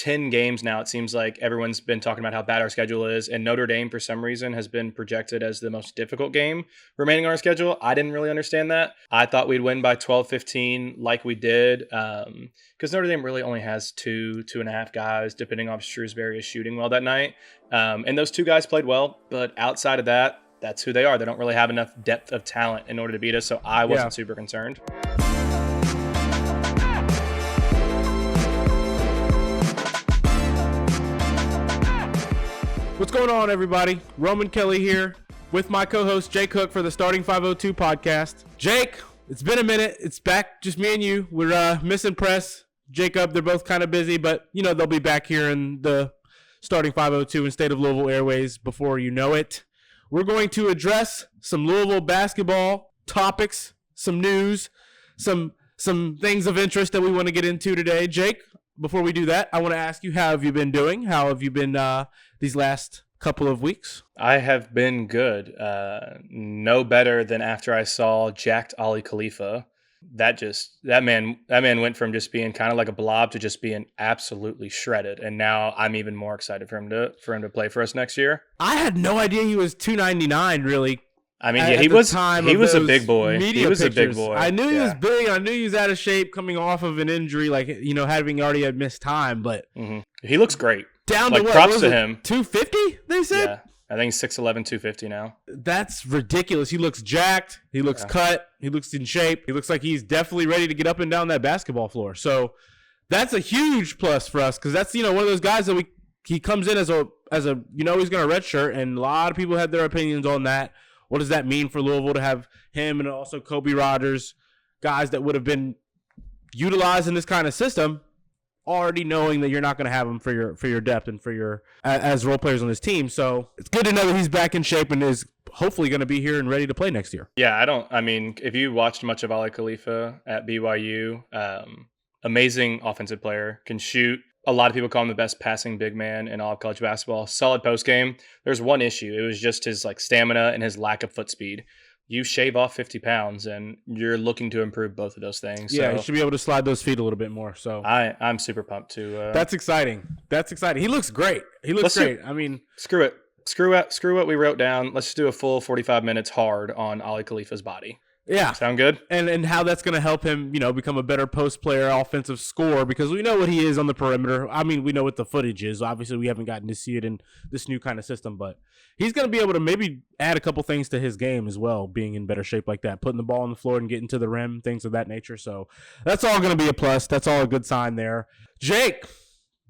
10 games now, it seems like everyone's been talking about how bad our schedule is. And Notre Dame, for some reason, has been projected as the most difficult game remaining on our schedule. I didn't really understand that. I thought we'd win by 12, 15 like we did. Because Notre Dame really only has two and a half guys, depending on if Shrewsbury is shooting well that night. And those two guys played well. But outside of that, that's who they are. They don't really have enough depth of talent in order to beat us. So I wasn't super concerned. What's going on, everybody? Roman Kelly here with my co-host Jake Cook for the Starting 502 podcast. Jake, it's been a minute. It's back, just me and you. We're missing Press, Jacob. They're both kind of busy, but they'll be back here in the Starting 502 in State of Louisville Airways before you know it. We're going to address some Louisville basketball topics, some news, some things of interest that we want to get into today. Jake, before we do that, I want to ask you, how have you been doing? How have you been these last couple of weeks? I have been good. No better than after I saw jacked Ali Khalifa. That man went from just being kind of like a blob to just being absolutely shredded. And now I'm even more excited for him to play for us next year. I had no idea he was 299 really. I mean, he was a big boy. He was a big boy. I knew he was big. I knew he was out of shape coming off of an injury, having already missed time. But he looks great. Down to what? Props to him. 250, they said? Yeah. I think 6'11", 250 now. That's ridiculous. He looks jacked. He looks cut. He looks in shape. He looks like he's definitely ready to get up and down that basketball floor. So that's a huge plus for us, because that's one of those guys that he comes in as a he's going to redshirt, and a lot of people had their opinions on that. What does that mean for Louisville to have him and also Kobe Rogers, guys that would have been utilized in this kind of system, already knowing that you're not going to have them for your depth and for your as role players on this team. So it's good to know that he's back in shape and is hopefully going to be here and ready to play next year. Yeah, if you watched much of Ali Khalifa at BYU, amazing offensive player, can shoot. A lot of people call him the best passing big man in all of college basketball. Solid post game. There's one issue. It was just his stamina and his lack of foot speed. You shave off 50 pounds, and you're looking to improve both of those things. Yeah, he should be able to slide those feet a little bit more. So I'm super pumped to. That's exciting. He looks great. I mean, screw it. Screw what we wrote down. Let's just do a full 45 minutes hard on Ali Khalifa's body. Yeah. Sound good? And how that's going to help him, become a better post player, offensive scorer, because we know what he is on the perimeter. I mean, we know what the footage is. Obviously, we haven't gotten to see it in this new kind of system, but he's going to be able to maybe add a couple things to his game as well, being in better shape like that, putting the ball on the floor and getting to the rim, things of that nature. So that's all going to be a plus. That's all a good sign there. Jake,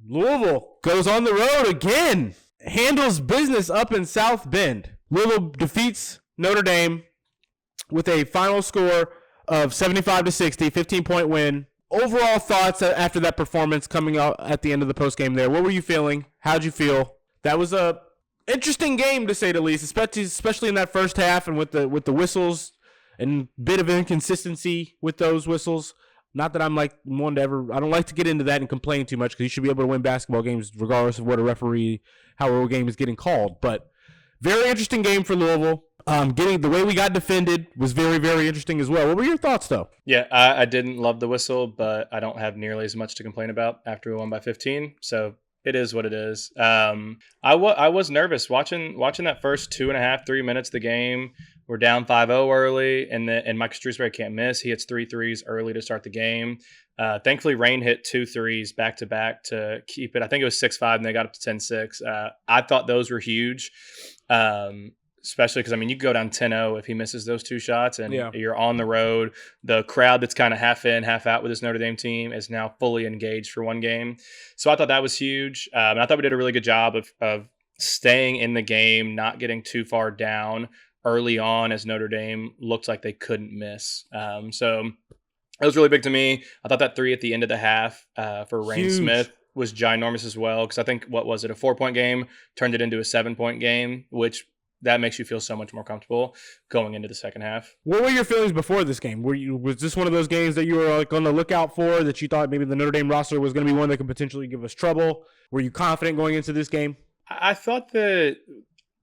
Louisville goes on the road again, handles business up in South Bend. Louisville defeats Notre Dame with a final score of 75-60, 15-point win. Overall thoughts after that performance coming out at the end of the postgame there. What were you feeling? How'd you feel? That was a interesting game, to say the least, especially in that first half, and with the whistles and bit of inconsistency with those whistles. Not that I'm one to ever – I don't like to get into that and complain too much, because you should be able to win basketball games regardless of what how a game is getting called. But very interesting game for Louisville. The way we got defended was very, very interesting as well. What were your thoughts, though? Yeah, I didn't love the whistle, but I don't have nearly as much to complain about after we won by 15. So it is what it is. I was nervous watching that first 2.5, 3 minutes of the game. We're down 5-0 early, and Mike Shrewsbury can't miss. He hits 3 threes early to start the game. Thankfully, Rain hit 2 threes back-to-back to keep it. I think it was 6-5, and they got up to 10-6. I thought those were huge. Especially because, you go down 10-0 if he misses those 2 shots, and you're on the road. The crowd that's kind of half in, half out with this Notre Dame team is now fully engaged for one game. So I thought that was huge. And I thought we did a really good job of staying in the game, not getting too far down early on, as Notre Dame looked like they couldn't miss. So it was really big to me. I thought that 3 at the end of the half for Rain Smith was ginormous as well, because I think, a 4-point game turned it into a 7-point game, which – that makes you feel so much more comfortable going into the second half. What were your feelings before this game? Was this one of those games that you were on the lookout for, that you thought maybe the Notre Dame roster was going to be one that could potentially give us trouble? Were you confident going into this game? I thought that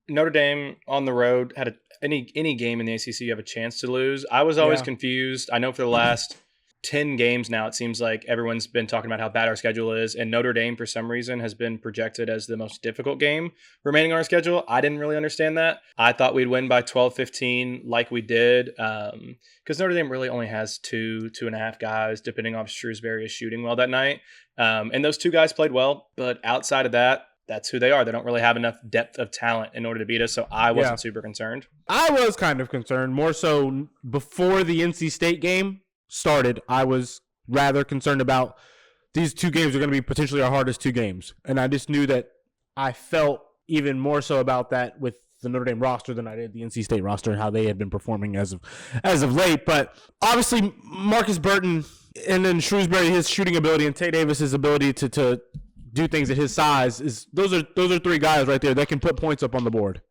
Notre Dame on the road had any game in the ACC you have a chance to lose. I was always confused. I know for the last 10 games now, it seems like everyone's been talking about how bad our schedule is. And Notre Dame, for some reason, has been projected as the most difficult game remaining on our schedule. I didn't really understand that. I thought we'd win by 12, 15 like we did. Because Notre Dame really only has 2.5 guys, depending on if Shrewsbury is shooting well that night. And those 2 guys played well. But outside of that, that's who they are. They don't really have enough depth of talent in order to beat us. So I wasn't super concerned. I was kind of concerned, more so before the NC State game started. I was rather concerned about these 2 games are going to be potentially our hardest 2 games. And I just knew that I felt even more so about that with the Notre Dame roster than I did the NC State roster and how they had been performing as of late. But obviously Marcus Burton and then Shrewsbury, his shooting ability, and Tay Davis's ability to do things at his size, is those are 3 guys right there that can put points up on the board.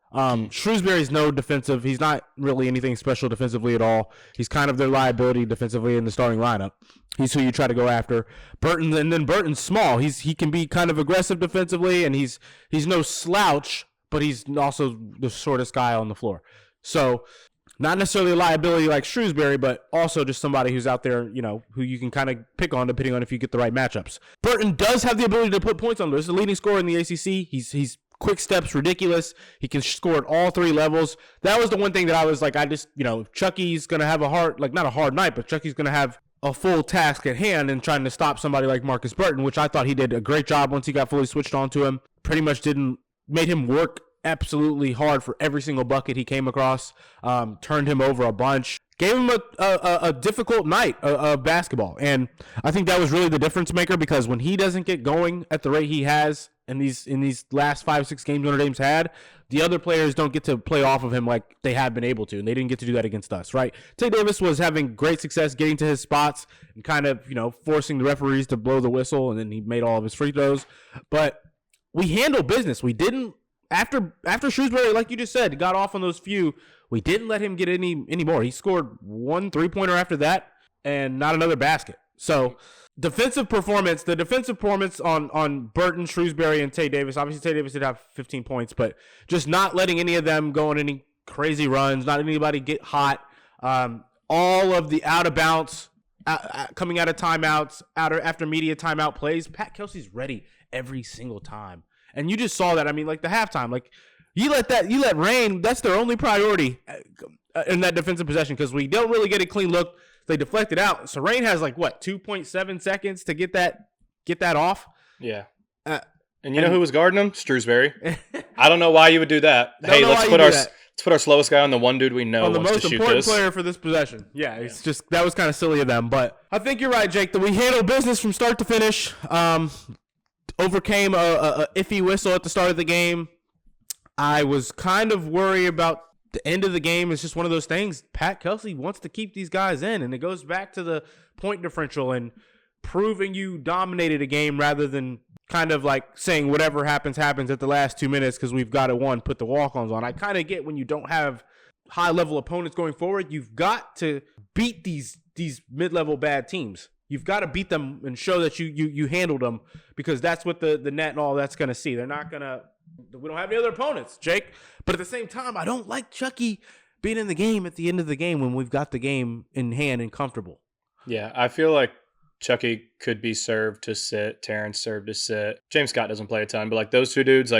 Shrewsbury's no defensive. He's not really anything special defensively at all. He's kind of their liability defensively in the starting lineup. He's who you try to go after. Burton's small. He can be kind of aggressive defensively, and he's no slouch, but he's also the shortest guy on the floor. So not necessarily a liability like Shrewsbury, but also just somebody who's out there, who you can kind of pick on depending on if you get the right matchups. Burton does have the ability to put points on. He's the leading scorer in the ACC. He's quick steps, ridiculous. He can score at all 3 levels. That was the one thing that I was like, Chucky's going to have not a hard night, but Chucky's going to have a full task at hand in trying to stop somebody like Marcus Burton, which I thought he did a great job once he got fully switched on to him. Pretty much made him work absolutely hard for every single bucket he came across, turned him over a bunch, gave him a difficult night of basketball. And I think that was really the difference maker, because when he doesn't get going at the rate he has in these last 5-6 games Notre Dame's had, the other players don't get to play off of him like they have been able to, and they didn't get to do that against us, right? Tay Davis was having great success getting to his spots and kind of, forcing the referees to blow the whistle, and then he made all of his free throws. But we handled business. We didn't, after Shrewsbury, like you just said, got off on those few, we didn't let him get any more. He scored 1 3-pointer after that and not another basket. So the defensive performance on Burton, Shrewsbury, and Tay Davis. Obviously, Tay Davis did have 15 points, but just not letting any of them go on any crazy runs, not anybody get hot. All of the out of bounds, coming out of timeouts, after media timeout plays, Pat Kelsey's ready every single time. And you just saw that. I mean, like the halftime, like you let Rain, that's their only priority in that defensive possession, because we don't really get a clean look. They deflect it out. So Rain has 2.7 seconds to get that off. Yeah. And you know who was guarding him? Shrewsbury. I don't know why you would do that. Let's put our slowest guy on the one dude we know wants to shoot this. The most important player for this possession. Yeah, it's just, that was kind of silly of them. But I think you're right, Jake, that we handled business from start to finish. Overcame a iffy whistle at the start of the game. I was kind of worried about the end of the game. It's just one of those things. Pat Kelsey wants to keep these guys in, and it goes back to the point differential and proving you dominated a game rather than kind of like saying whatever happens at the last 2 minutes because we've got to put the walk-ons on. I kind of get when you don't have high-level opponents going forward, you've got to beat these mid-level bad teams. You've got to beat them and show that you handled them, because that's what the net and all that's going to see. They're not going to – we don't have any other opponents, Jake. But at the same time, I don't like Chucky being in the game at the end of the game when we've got the game in hand and comfortable. Yeah, I feel like Chucky could be served to sit. Terrence served to sit. James Scott doesn't play a ton, but those 2 dudes,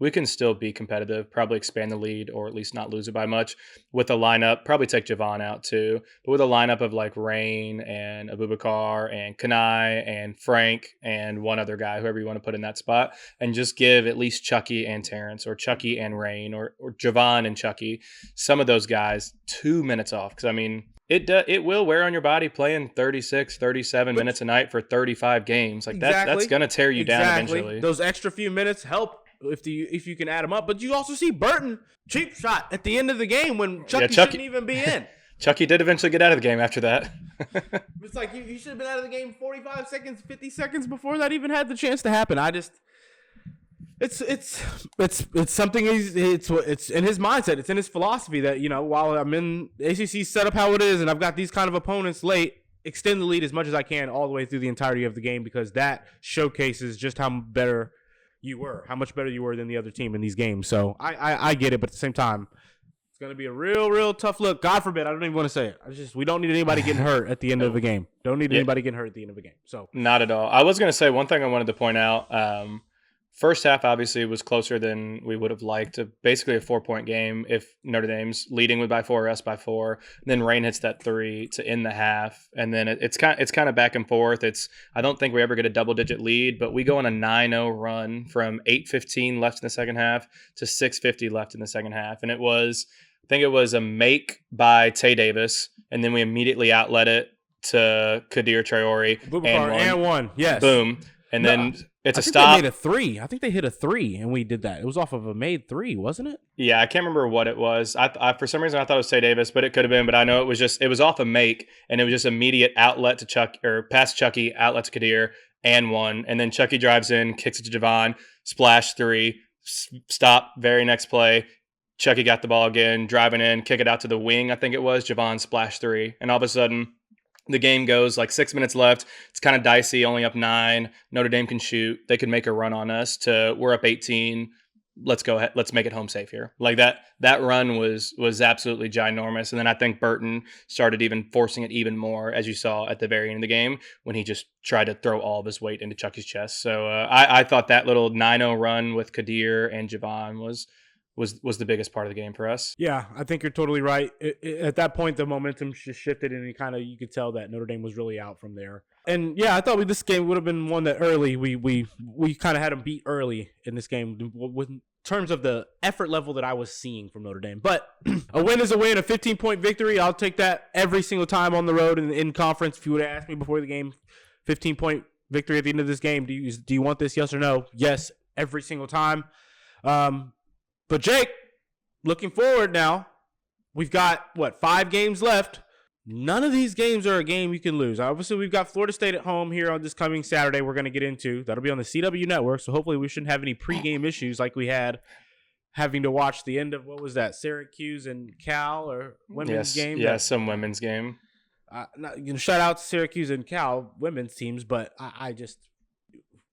we can still be competitive, probably expand the lead or at least not lose it by much with a lineup. Probably take Javon out too, but with a lineup of Rain and Abubakar and Kanai and Frank and one other guy, whoever you want to put in that spot, and just give at least Chucky and Terrence or Chucky and Rain or Javon and Chucky, some of those guys 2 minutes off. Because, it will wear on your body playing 36, 37 minutes a night for 35 games. That's going to tear you down eventually. Those extra few minutes help if you can add them up. But you also see Burton, cheap shot at the end of the game when Chucky shouldn't even be in. Chucky did eventually get out of the game after that. It's like you should have been out of the game 45 seconds, 50 seconds before that even had the chance to happen. It's something it's in his mindset. It's in his philosophy that, while I'm in ACC set up how it is and I've got these kind of opponents late, extend the lead as much as I can all the way through the entirety of the game, because that showcases just how much better you were than the other team in these games. So I get it, but at the same time, It's going to be a real tough look. God forbid. I don't even want to say it. We don't need anybody getting hurt at the end of the game. Don't need anybody getting hurt at the end of a game. So not at all. I was going to say one thing I wanted to point out. First half obviously was closer than we would have liked. Basically a 4-point game if Notre Dame's leading by 4 or us by 4. And then Rain hits that 3 to end the half, and then it's kind of back and forth. I don't think we ever get a double-digit lead, but we go on a 9-0 run from 8:15 left in the second half to 6:50 left in the second half, and I think it was a make by Tay Davis, and then we immediately outlet it to Kadir Traore and one. Yes, boom, and then. It's a stop. They made a 3. I think they hit a 3, and we did that. It was off of a made 3, wasn't it? Yeah, I can't remember what it was. I for some reason I thought it was Tay Davis, but it could have been. But I know it was off a make, and it was just immediate outlet to Chuck or pass Chucky, outlet to Kadir, and one, and then Chucky drives in, kicks it to Javon, splash 3, stop. Very next play, Chucky got the ball again, driving in, kick it out to the wing. I think it was Javon, splash 3, and all of a sudden. The game goes like 6 minutes left. It's kind of dicey, only up 9. Notre Dame can shoot. They could make a run on us we're up 18. Let's go ahead. Let's make it home safe here. Like that run was absolutely ginormous. And then I think Burton started even forcing it even more, as you saw at the very end of the game when he just tried to throw all of his weight into Chucky's chest. So I thought that little 9-0 run with Kadir and Javon was the biggest part of the game for us. Yeah, I think you're totally right. At that point, the momentum just shifted, and you could tell that Notre Dame was really out from there. And yeah, I thought this game would have been one that early we kind of had them beat early in this game with terms of the effort level that I was seeing from Notre Dame. But a win is a win, a 15-point victory. I'll take that every single time on the road and in conference. If you would have asked me before the game, 15-point victory at the end of this game, do you want this? Yes or no? Yes, every single time. But Jake, looking forward now, we've got, 5 games left. None of these games are a game you can lose. Obviously, we've got Florida State at home here on this coming Saturday we're going to get into. That'll be on the CW Network, so hopefully we shouldn't have any pregame issues like we had having to watch the end of, what was that, Syracuse and Cal or women's game? Yeah, some women's game. Shout out to Syracuse and Cal women's teams, but I just...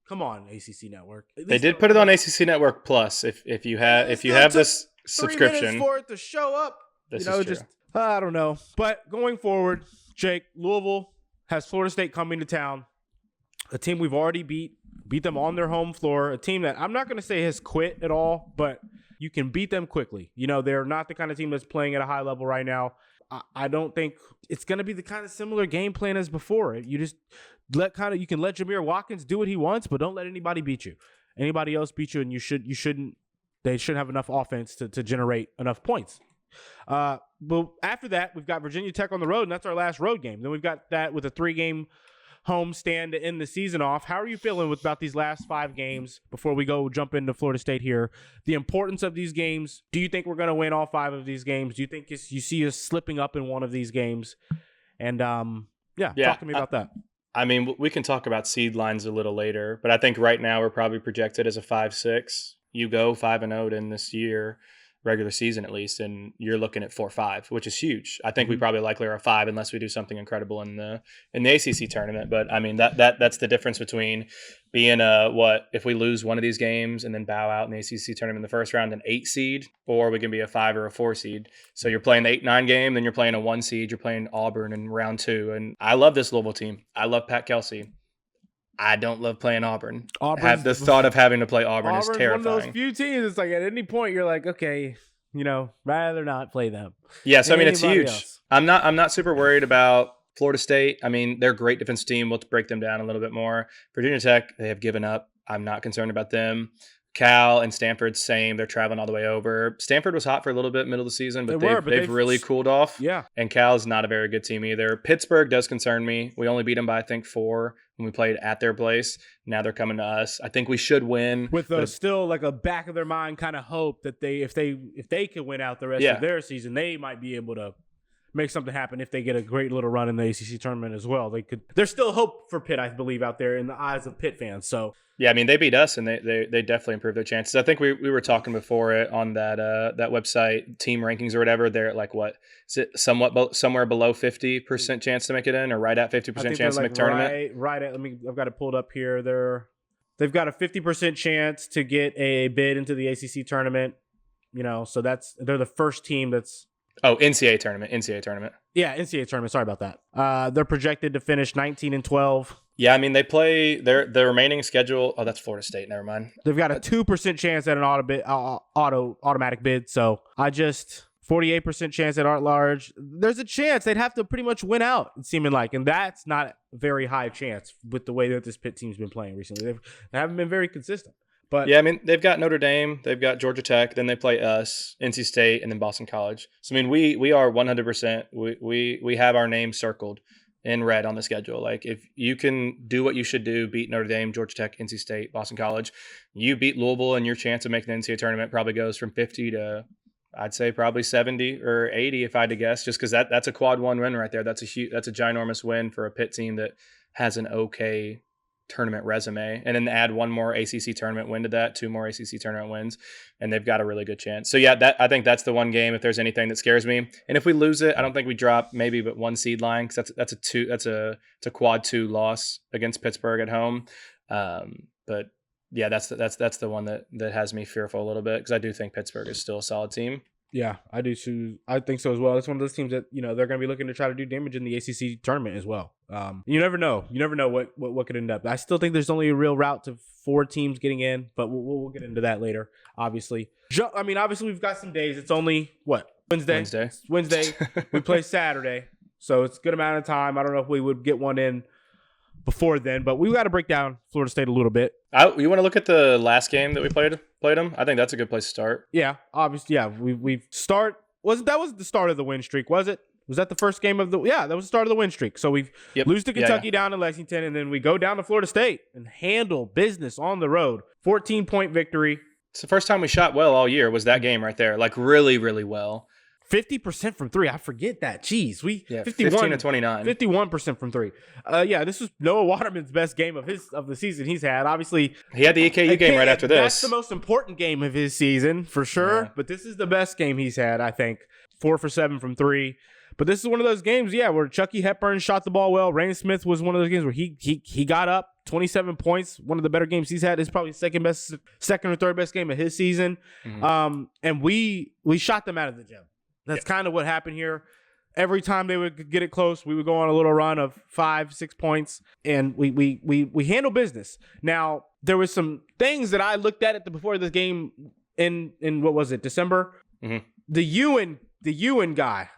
Come on, ACC Network. They did put it on ACC Network Plus. If you have this subscription, 3 minutes for it to show up. This is true. I don't know. But going forward, Jake, Louisville has Florida State coming to town. A team we've already beat them on their home floor. A team that I'm not going to say has quit at all, but you can beat them quickly. They're not the kind of team that's playing at a high level right now. I don't think it's going to be the kind of similar game plan as before. You just you can let Jameer Watkins do what he wants, but don't let anybody beat you. Anybody else beat you, and they shouldn't have enough offense to generate enough points. But after that, we've got Virginia Tech on the road, and that's our last road game. Then we've got that with a 3-game home stand to end the season off. How are you feeling about these last 5 games before we go jump into Florida State here? The importance of these games. Do you think we're going to win all 5 of these games? Do you think you see us slipping up in one of these games? And talk to me about that. I mean, we can talk about seed lines a little later, but I think right now we're probably projected as a 5-6. You go 5-0 in this year, regular season at least, and you're looking at 4-5, which is huge. I think we probably likely are a 5 unless we do something incredible in the ACC tournament. But I mean that's the difference between being if we lose one of these games and then bow out in the ACC tournament in the first round, an 8 seed, or we can be a 5 or a 4 seed. So you're playing the 8-9 game, then you're playing a 1 seed, you're playing Auburn in round 2. And I love this Louisville team. I love Pat Kelsey. I don't love playing Auburn. The thought of having to play Auburn is terrifying. One of those few teams. It's like at any point you're like, okay, rather not play them. Yes, I mean it's huge. Else. I'm not super worried about Florida State. I mean they're a great defensive team. We'll break them down a little bit more. Virginia Tech, they have given up. I'm not concerned about them. Cal and Stanford, same. They're traveling all the way over. Stanford was hot for a little bit middle of the season, but they've really cooled off. Yeah. And Cal's not a very good team either. Pittsburgh does concern me. We only beat them by, I think, 4 when we played at their place. Now they're coming to us. I think we should win. With still like a back of their mind kind of hope that if they can win out the rest of their season, they might be able to make something happen if they get a great little run in the ACC tournament as well. There's still hope for Pitt, I believe, out there in the eyes of Pitt fans. So yeah, I mean they beat us and they definitely improved their chances. I think we were talking before it on that website, team rankings or whatever. They're at is it somewhere below 50% chance to make it in, or right at 50% chance to make tournament? Right at. I've got it pulled up here. They've got a 50% chance to get a bid into the ACC tournament. So they're the first team that's Oh, NCAA tournament. yeah, NCAA tournament. Sorry about that. They're projected to finish 19-12. Yeah, I mean they play the remaining schedule. Oh, that's Florida State. Never mind. They've got a 2% chance at an automatic bid. So 48% chance at art large. There's a chance they'd have to pretty much win out, seeming like, and that's not a very high chance with the way that this Pitt team's been playing recently. They haven't been very consistent. But yeah, I mean they've got Notre Dame, they've got Georgia Tech, then they play us, NC State, and then Boston College. So I mean we are 100%. We have our name circled in red on the schedule. Like if you can do what you should do, beat Notre Dame, Georgia Tech, NC State, Boston College, you beat Louisville, and your chance of making the NCAA tournament probably goes from 50 to I'd say probably 70 or 80 if I had to guess, just because that's a quad one win right there. That's a ginormous win for a Pitt team that has an okay tournament resume, and then add one more ACC tournament win to that, 2 more ACC tournament wins, and they've got a really good chance. So yeah, I think that's the one game if there's anything that scares me. And if we lose it, I don't think we drop maybe but 1 seed line, because that's a quad 2 loss against Pittsburgh at home. But yeah, that's the one that has me fearful a little bit, because I do think Pittsburgh is still a solid team. Yeah, I do too. I think so as well. It's one of those teams that, they're going to be looking to try to do damage in the ACC tournament as well. You never know. You never know what could end up. I still think there's only a real route to 4 teams getting in, but we'll get into that later, obviously. I mean, obviously we've got some days. It's only, Wednesday. We play Saturday, so it's a good amount of time. I don't know if we would get one in before then, but we got to break down Florida State a little bit. You want to look at the last game that we played them? I think that's a good place to start. Yeah, obviously. Yeah, we start. Was the start of the win streak? Was it? Was that the first game of the? Yeah, that was the start of the win streak. So we lose to Kentucky down in Lexington, and then we go down to Florida State and handle business on the road. 14-point victory. It's the first time we shot well all year. Was that game right there? Like really, really well. 50% from 3. I forget that. Jeez, 15 to 29. 51% from 3. This was Noah Waterman's best game of the season he's had. Obviously, he had the EKU game right after this. That's the most important game of his season for sure. Yeah. But this is the best game he's had, I think. 4 for 7 from 3. But this is one of those games, where Chucky Hepburn shot the ball well. Rain Smith was one of those games where he got up 27 points. One of the better games he's had. Is probably second or third best game of his season. Mm-hmm. And we shot them out of the gym. That's kind of what happened here. Every time they would get it close, we would go on a little run of 5-6 points, and we handle business. Now, there was some things that I looked at before this game in what was it, December? Mm-hmm. The Ewan guy.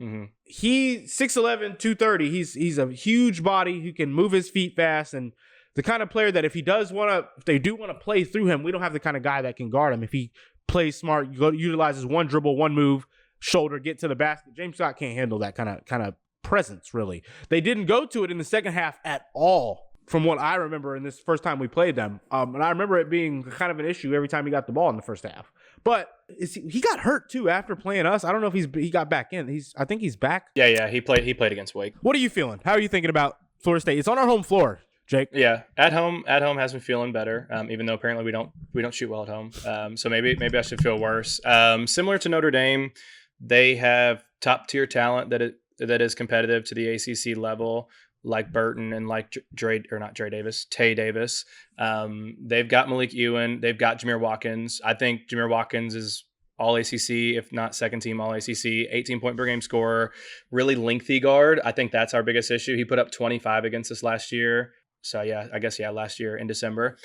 Mm-hmm. He 6'11", 230. He's a huge body who can move his feet fast, and the kind of player that if they do want to play through him, we don't have the kind of guy that can guard him. If he plays smart, utilizes one dribble, one move, shoulder, get to the basket. James Scott can't handle that kind of presence, really. They didn't go to it in the second half at all, from what I remember in this first time we played them. And I remember it being kind of an issue every time he got the ball in the first half. But he got hurt too after playing us. I don't know if he got back in. I think he's back. Yeah, he played against Wake. What are you feeling? How are you thinking about Florida State? It's on our home floor, Jake. Yeah, at home has me feeling better. Even though apparently we don't shoot well at home. So maybe I should feel worse. Similar to Notre Dame, they have top tier talent that is competitive to the ACC level, like Burton and like Tay Davis. They've got Malik Ewan. They've got Jameer Watkins. I think Jameer Watkins is all ACC, if not second team all ACC, 18-point per game scorer, really lengthy guard. I think that's our biggest issue. He put up 25 against us last year. So last year in December.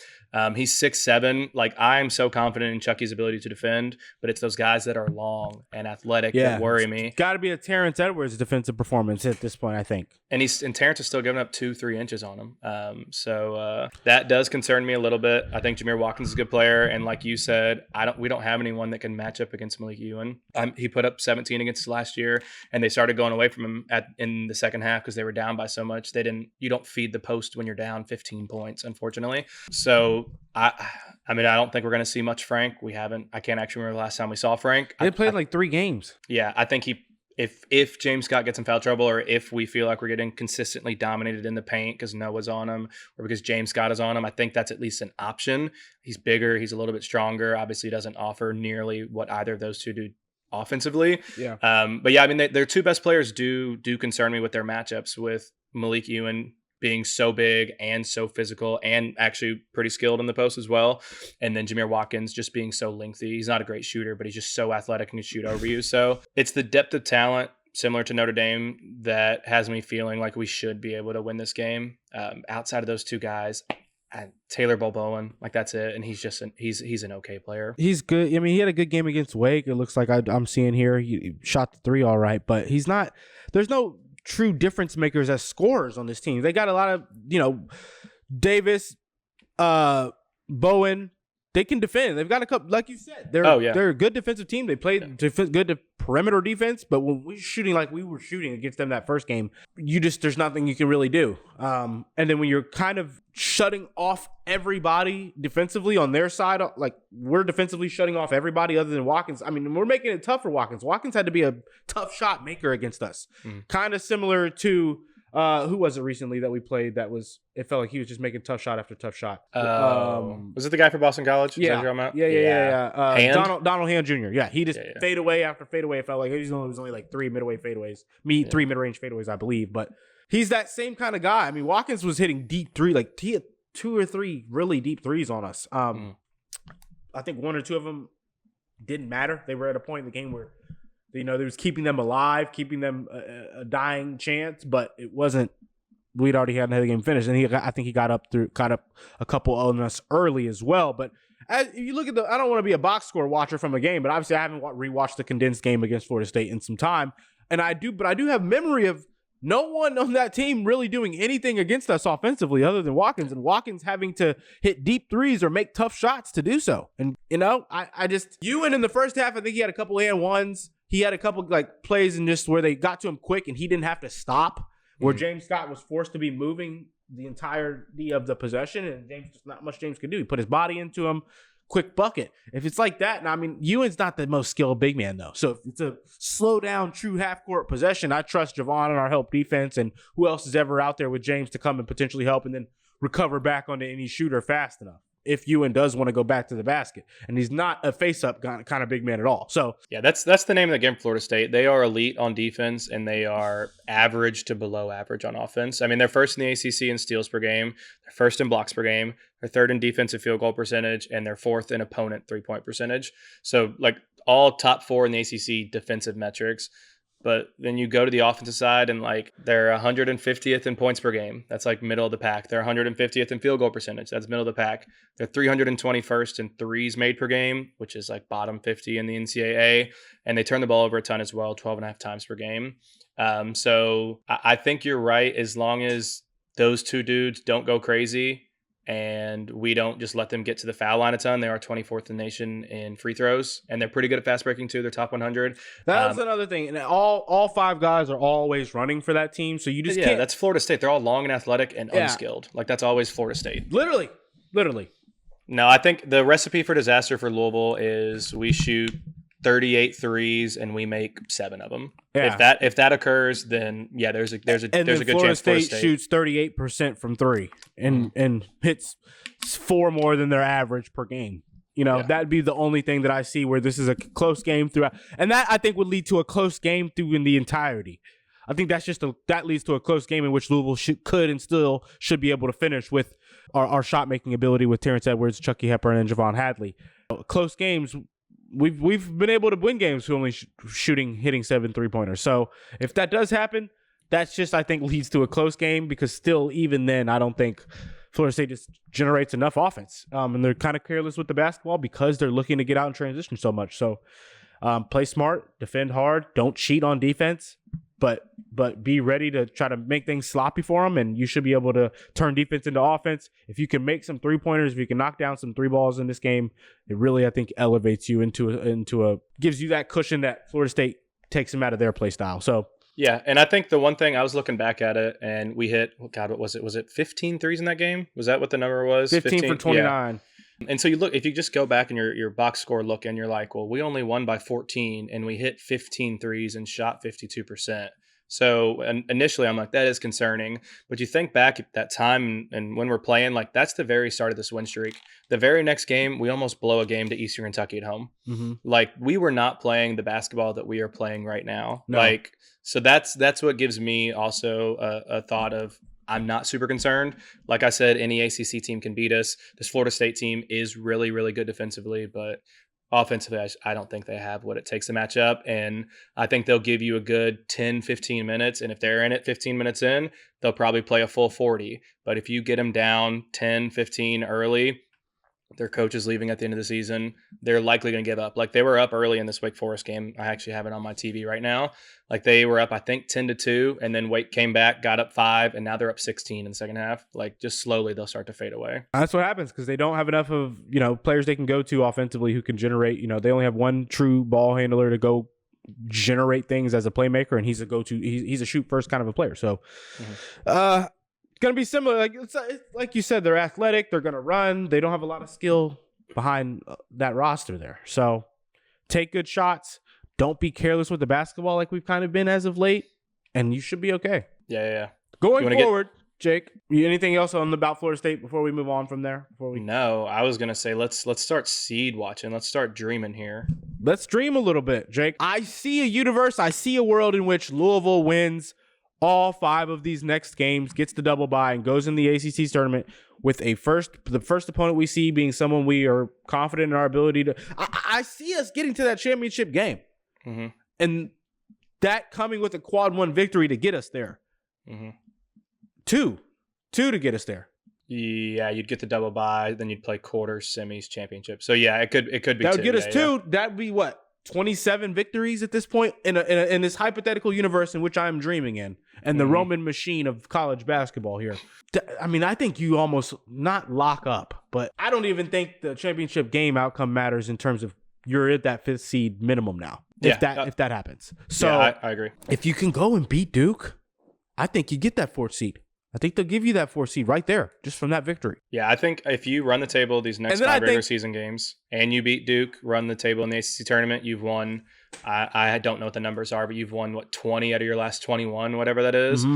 He's 6'7". Like, I'm so confident in Chucky's ability to defend, but it's those guys that are long and athletic that worry me. Got to be a Terrence Edwards defensive performance at this point, I think. And Terrence is still giving up 2-3 inches on him. So that does concern me a little bit. I think Jameer Watkins is a good player, and like you said, we don't have anyone that can match up against Malik Ewan. He put up 17 against us last year, and they started going away from him in the second half because they were down by so much. You don't feed the post when you're down 15 points, unfortunately. So I don't think we're going to see much Frank. I can't actually remember the last time we saw Frank. They played like 3 games. Yeah, I think if James Scott gets in foul trouble, or if we feel like we're getting consistently dominated in the paint because Noah's on him or because James Scott is on him, I think that's at least an option. He's bigger. He's a little bit stronger. Obviously doesn't offer nearly what either of those two do offensively. Yeah. But yeah, I mean, their 2 best players do concern me with their matchups with Malik Ewan being so big and so physical and actually pretty skilled in the post as well. And then Jameer Watkins just being so lengthy. He's not a great shooter, but he's just so athletic and can shoot over you. So it's the depth of talent similar to Notre Dame that has me feeling like we should be able to win this game. Outside of those two guys, Taylor Bowen, like that's it, and he's just he's an okay player. He's good. I mean, he had a good game against Wake. It looks like I'm seeing here. He shot the three all right, but he's not. There's no true difference makers as scorers on this team. They got a lot of Davis, Bowen. They can defend. They've got a couple, like you said. They're a good defensive team. They played good perimeter defense, but when we're shooting like we were shooting against them that first game, there's nothing you can really do. And then when you're kind of shutting off everybody defensively on their side, like we're defensively shutting off everybody other than Watkins. I mean, we're making it tough for Watkins. Watkins had to be a tough shot maker against us. Kind of similar to who was it recently that we played that was, it felt like he was just making tough shot after tough shot. Was it the guy for Boston College? Yeah. Donald Hand Jr. Yeah, he just fade away after fade away. It felt like it was only like 3 mid-away fadeaways. 3 mid-range fadeaways, I believe. But he's that same kind of guy. I mean, Watkins was hitting deep three, like he had 2 or 3 really deep threes on us. I think 1 or 2 of them didn't matter. They were at a point in the game where they was keeping them alive, keeping them a dying chance, but it wasn't. We'd already had the game finished, and I think he got up a couple on us early as well. But as you look at I don't want to be a box score watcher from a game, but obviously I haven't rewatched the condensed game against Florida State in some time, and I do have memory of no one on that team really doing anything against us offensively other than Watkins, and Watkins having to hit deep threes or make tough shots to do so. And I just Ewan in the first half, I think he had a couple and ones. He had a couple like plays and just where they got to him quick and he didn't have to stop, where James Scott was forced to be moving the entirety of the possession, and not much James could do. He put his body into him, quick bucket. If it's like that, and I mean, Ewan's not the most skilled big man though. So if it's a slow down, true half court possession, I trust Javon and our help defense and who else is ever out there with James to come and potentially help and then recover back onto any shooter fast enough. If Ewan does want to go back to the basket, and he's not a face-up kind of big man at all. So yeah, that's the name of the game. Florida State, they are elite on defense, and they are average to below average on offense. I mean, they're first in the ACC in steals per game, they're first in blocks per game, they're third in defensive field goal percentage, and they're fourth in opponent 3-point percentage. So like all top 4 in the ACC defensive metrics. But then you go to the offensive side and like they're 150th in points per game. That's like middle of the pack. They're 150th in field goal percentage. That's middle of the pack. They're 321st in threes made per game, which is like bottom 50 in the NCAA. And they turn the ball over a ton as well, 12.5 times per game. So I think you're right. As long as those two dudes don't go crazy and we don't just let them get to the foul line a ton. They are 24th in the nation in free throws, and they're pretty good at fast breaking too. They're top 100. That's another thing. And all 5 guys are always running for that team, so you just can't. That's Florida State. They're all long and athletic and unskilled. Like that's always Florida State. Literally. No, I think the recipe for disaster for Louisville is we shoot 38 threes and we make 7 of them. Yeah. If that occurs, then yeah, there's a good chance Florida State shoots 38% from 3 and hits 4 more than their average per game. That'd be the only thing that I see where this is a close game throughout, and that I think would lead to a close game through in the entirety. I think that leads to a close game in which Louisville could and still should be able to finish with our shot making ability with Terrence Edwards, Chucky Hepburn, and Javon Hadley. Close games. We've been able to win games who only hitting 7 3-pointers. So if that does happen, that's just I think leads to a close game because still even then I don't think Florida State just generates enough offense. And they're kind of careless with the basketball because they're looking to get out in transition so much. So play smart, defend hard, don't cheat on defense, but be ready to try to make things sloppy for them, and you should be able to turn defense into offense. If you can make some 3-pointers, if you can knock down some 3 balls in this game, it really, I think, elevates you gives you that cushion that Florida State takes them out of their play style. So yeah, and I think the one thing I was looking back at it, and we hit, what was it? Was it 15 threes in that game? Was that what the number was? 15 for 29. Yeah. And so you look, if you just go back and your box score look, and you're like, well, we only won by 14, and we hit 15 threes and shot 52%. So initially I'm like, that is concerning. But you think back at that time and when we're playing, like that's the very start of this win streak. The very next game, we almost blow a game to Eastern Kentucky at home. Mm-hmm. Like we were not playing the basketball that we are playing right now. No. Like, so that's what gives me also a thought of, I'm not super concerned. Like I said, any ACC team can beat us. This Florida State team is really, really good defensively, but offensively, I don't think they have what it takes to match up. And I think they'll give you a good 10, 15 minutes. And if they're in it 15 minutes in, they'll probably play a full 40. But if you get them down 10, 15 early, their coach is leaving at the end of the season, they're likely going to give up. Like they were up early in this Wake Forest game. I actually have it on my TV right now. Like they were up, I think 10-2, and then Wake came back, got up 5, and now they're up 16 in the second half. Like just slowly they'll start to fade away. That's what happens because they don't have enough of, players they can go to offensively who can generate. They only have one true ball handler to go generate things as a playmaker, and he's a go-to. He's a shoot first kind of a player. So, going to be similar. Like you said, they're athletic. They're going to run. They don't have a lot of skill behind that roster there. So take good shots. Don't be careless with the basketball like we've kind of been as of late, and you should be okay. Yeah. Going forward, Jake, anything else about Florida State before we move on from there? No, I was going to say let's start seed watching. Let's start dreaming here. Let's dream a little bit, Jake. I see a universe. I see a world in which Louisville wins all 5 of these next games, gets the double bye, and goes in the ACC tournament with the first opponent we see being someone we are confident in our ability to. I see us getting to that championship game, and that coming with a quad 1 victory to get us there. Two to get us there. Yeah, you'd get the double bye, then you'd play quarters, semis, championship. So yeah, it could be. That would get us 2. Yeah. That'd be what? 27 victories at this point in this hypothetical universe in which I'm dreaming in, and the Roman machine of college basketball here. I mean, I think you almost not lock up, but I don't even think the championship game outcome matters in terms of you're at that 5th seed minimum now. If that happens. So yeah, I agree. If you can go and beat Duke, I think you get that 4th seed. I think they'll give you that 4th seed right there, just from that victory. Yeah, I think if you run the table these next 5 regular season games and you beat Duke, run the table in the ACC tournament, you've won. I don't know what the numbers are, but you've won 20 out of your last 21, whatever that is.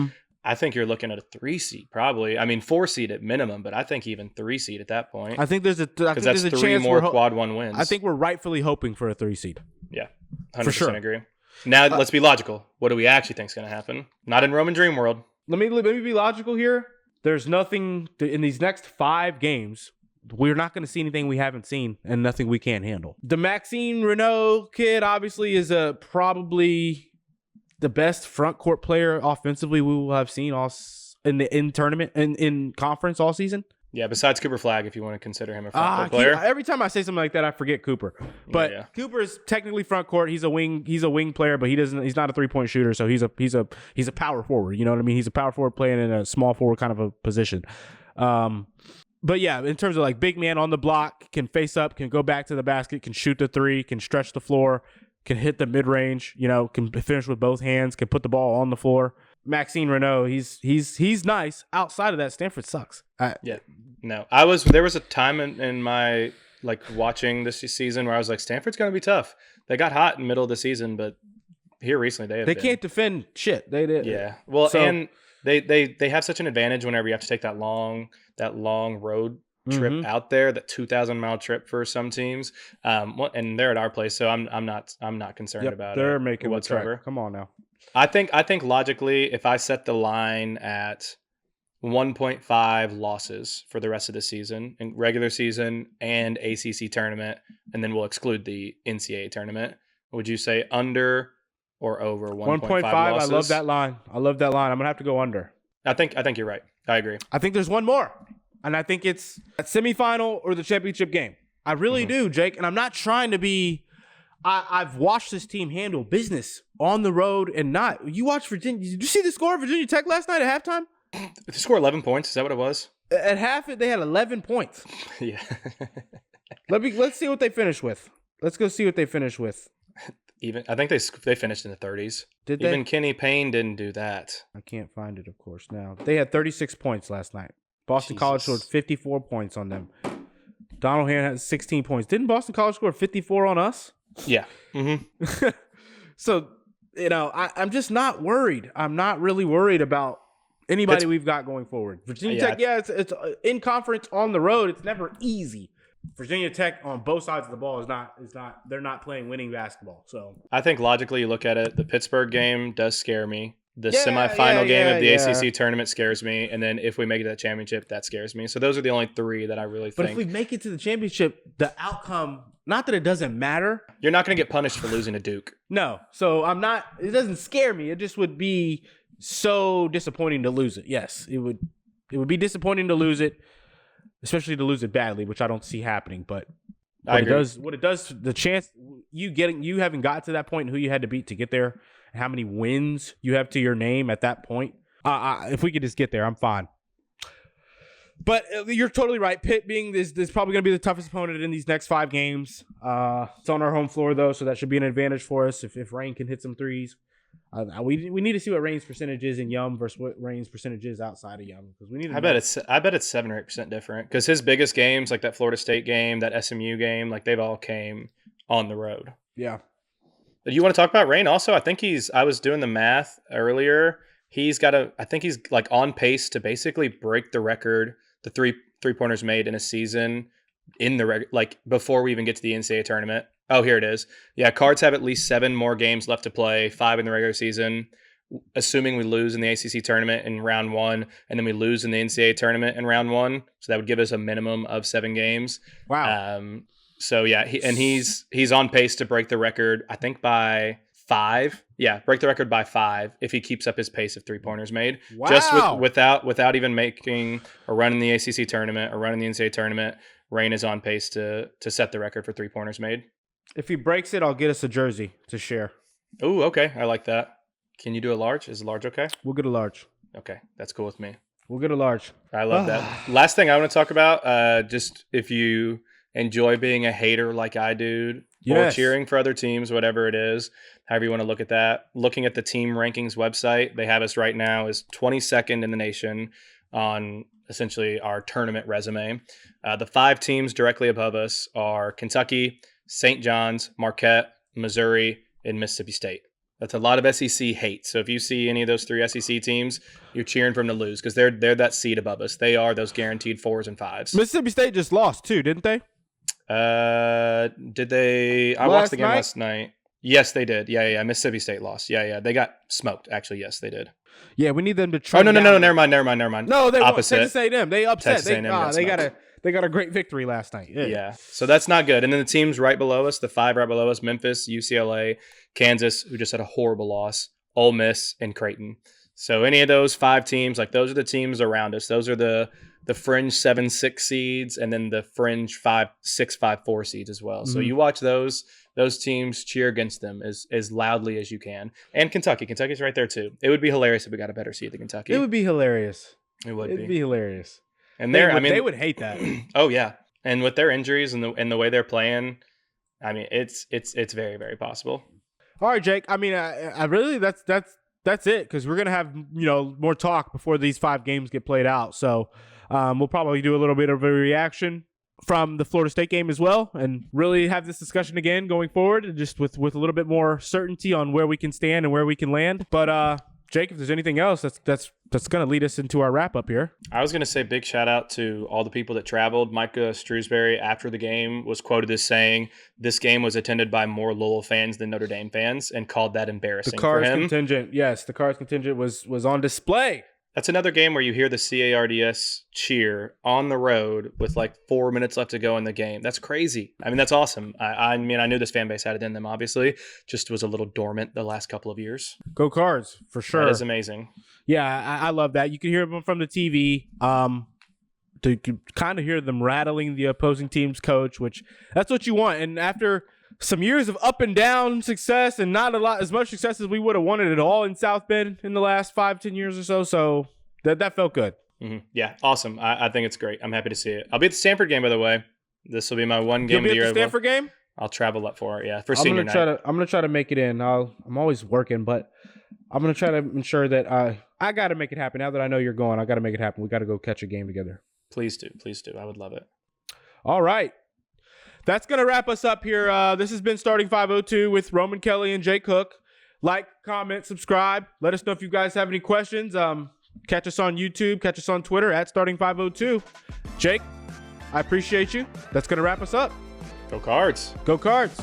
I think you're looking at a 3 seed probably. I mean, 4 seed at minimum, but I think even 3 seed at that point. I think there's a that's 3 more quad 1 wins. I think we're rightfully hoping for a 3 seed. Yeah, 100% agree. Now let's be logical. What do we actually think is going to happen? Not in Roman Dream World. Let me be logical here. There's nothing in these next 5 games. We're not going to see anything we haven't seen and nothing we can't handle. The Maxine Renault kid obviously is probably the best front court player offensively we will have seen in tournament and in conference all season. Yeah, besides Cooper Flagg, if you want to consider him a front court player. Every time I say something like that, I forget Cooper. But Cooper is technically front court. He's a wing player, but he's not a 3-point shooter, so he's a power forward. You know what I mean? He's a power forward playing in a small forward kind of a position. But yeah, in terms of like big man on the block, can face up, can go back to the basket, can shoot the 3, can stretch the floor, can hit the mid range, can finish with both hands, can put the ball on the floor. Maxine Renault, he's nice. Outside of that, Stanford sucks. No, there was a time in my watching this season where I was like, Stanford's going to be tough. They got hot in the middle of the season, but here recently they can't defend shit. They did. Yeah. Well, and they have such an advantage whenever you have to take that long road trip out there, that 2,000-mile trip for some teams. And they're at our place, so I'm not concerned about it. They're making whatsoever. The trek. Come on now. I think logically, if I set the line at 1.5 losses for the rest of the season, in regular season and ACC tournament, and then we'll exclude the NCAA tournament, would you say under or over 1.5 losses? I love that line. I'm gonna have to go under. I think you're right. I agree. I think there's one more, and I think it's a semifinal or the championship game. I really do, Jake. And I'm not trying to be. I've watched this team handle business on the road and not. You watched Virginia. Did you see the score of Virginia Tech last night at halftime? They scored 11 points. Is that what it was? At half, they had 11 points. Yeah. Let's see what they finish with. Let's go see what they finish with. I think they finished in the 30s. Did they? Even Kenny Payne didn't do that. I can't find it, of course, now. They had 36 points last night. Boston College scored 54 points on them. Donald Hand had 16 points. Didn't Boston College score 54 on us? Yeah. So, I'm just not worried. I'm not really worried about anybody we've got going forward. Virginia Tech, it's in conference on the road. It's never easy. Virginia Tech on both sides of the ball is not. They're not playing winning basketball. So I think logically, you look at it. The Pittsburgh game does scare me. The Yeah, semifinal game of the yeah. ACC tournament scares me, and then if we make it to that championship, that scares me. So those are the only three that I really But think. if we make it to the championship, the outcome, not that it doesn't matter. You're not going to get punished for losing to Duke. No. So I'm not, it doesn't scare me. It just would be so disappointing to lose it. Yes, it would be disappointing to lose it, especially to lose it badly, which I don't see happening. But what it does, the chance you haven't got to that point, and who you had to beat to get there, and how many wins you have to your name at that point. If we could just get there, I'm fine. But you're totally right. Pitt being this probably going to be the toughest opponent in these next 5 games. It's on our home floor though, so that should be an advantage for us if Rain can hit some threes. We need to see what Rain's percentage is in Yum versus what Rain's percentage is outside of Yum, because we need. I bet it's 7 or 8% different, because his biggest games, like that Florida State game, that SMU game, like they've all came on the road. Yeah. Do you want to talk about Rain also? I was doing the math earlier. I think he's like on pace to basically break the record, the three-pointers made in a season in the like before we even get to the NCAA tournament. Oh, here it is. Yeah, Cards have at least 7 more games left to play, 5 in the regular season, assuming we lose in the ACC tournament in round 1, and then we lose in the NCAA tournament in round 1. So that would give us a minimum of 7 games. Wow. So yeah, he's on pace to break the record, I think by 5. Yeah, break the record by 5 if he keeps up his pace of 3-pointers made. Wow. Just without even making a run in the ACC tournament or run in the NCAA tournament, Rain is on pace to set the record for 3-pointers made. If he breaks it, I'll get us a jersey to share. Oh, okay. I like that. Can you do a large? Is a large okay? We'll get a large. Okay, that's cool with me. We'll get a large. I love that. Last thing I want to talk about, just if you enjoy being a hater like I do, or cheering for other teams, whatever it is, however you want to look at that. Looking at the team rankings website, they have us right now as 22nd in the nation on essentially our tournament resume. The 5 teams directly above us are Kentucky, St. John's, Marquette, Missouri, and Mississippi State. That's a lot of SEC hate. So if you see any of those 3 SEC teams, you're cheering for them to lose, because they're that seed above us. They are those guaranteed 4s and 5s. Mississippi State just lost too, didn't they? Did they? I watched the game last night. Yes, they did. Yeah. Mississippi State lost. Yeah. They got smoked. Actually, yes, they did. Yeah, we need them to try. Oh, no. Never mind. No, they opposite. Texas A&M. They upset. Texas A&M They got a great victory last night. Yeah. So that's not good. And then the teams right below us, the 5 right below us, Memphis, UCLA, Kansas, who just had a horrible loss, Ole Miss, and Creighton. So any of those 5 teams, like those are the teams around us. Those are the fringe 7-6 seeds, and then the fringe 5-6, 5-4 seeds as well. So you watch those teams, cheer against them as loudly as you can. And Kentucky's right there too. It would be hilarious if we got a better seed than Kentucky. It would be hilarious. It'd be hilarious. And they would hate that. Oh yeah, and with their injuries and the way they're playing, I mean, it's very, very possible. All right, Jake. I mean, I really that's it, because we're gonna have more talk before these 5 games get played out. So we'll probably do a little bit of a reaction from the Florida State game as well, and really have this discussion again going forward, and just with a little bit more certainty on where we can stand and where we can land. But Jake, if there's anything else, that's going to lead us into our wrap up here. I was going to say big shout out to all the people that traveled. Micah Shrewsbury, after the game, was quoted as saying this game was attended by more Louisville fans than Notre Dame fans, and called that embarrassing for him. The Cards contingent was on display. That's another game where you hear the CARDS cheer on the road with like 4 minutes left to go in the game. That's crazy. I mean, that's awesome. I mean, I knew this fan base had it in them, obviously. Just was a little dormant the last couple of years. Go Cards, for sure. That is amazing. Yeah, I love that. You can hear them from the TV. To kind of hear them rattling the opposing team's coach, which that's what you want. And after some years of up and down success, and not as much success as we would have wanted at all in South Bend in the last 5-10 years or so. So that felt good. Mm-hmm. Yeah, awesome. I think it's great. I'm happy to see it. I'll be at the Stanford game, by the way. This will be my one game of the year. You'll be at the Stanford game? I'll travel up for it. Yeah, for senior night. I'm gonna try to make it in. I'm always working, but I'm gonna try to ensure that I got to make it happen. Now that I know you're going, I got to make it happen. We got to go catch a game together. Please do. I would love it. All right. That's going to wrap us up here. This has been Starting 502 with Roman Kelly and Jake Cook. Like, comment, subscribe. Let us know if you guys have any questions. Catch us on YouTube. Catch us on Twitter at Starting 502. Jake, I appreciate you. That's going to wrap us up. Go Cards. Go Cards.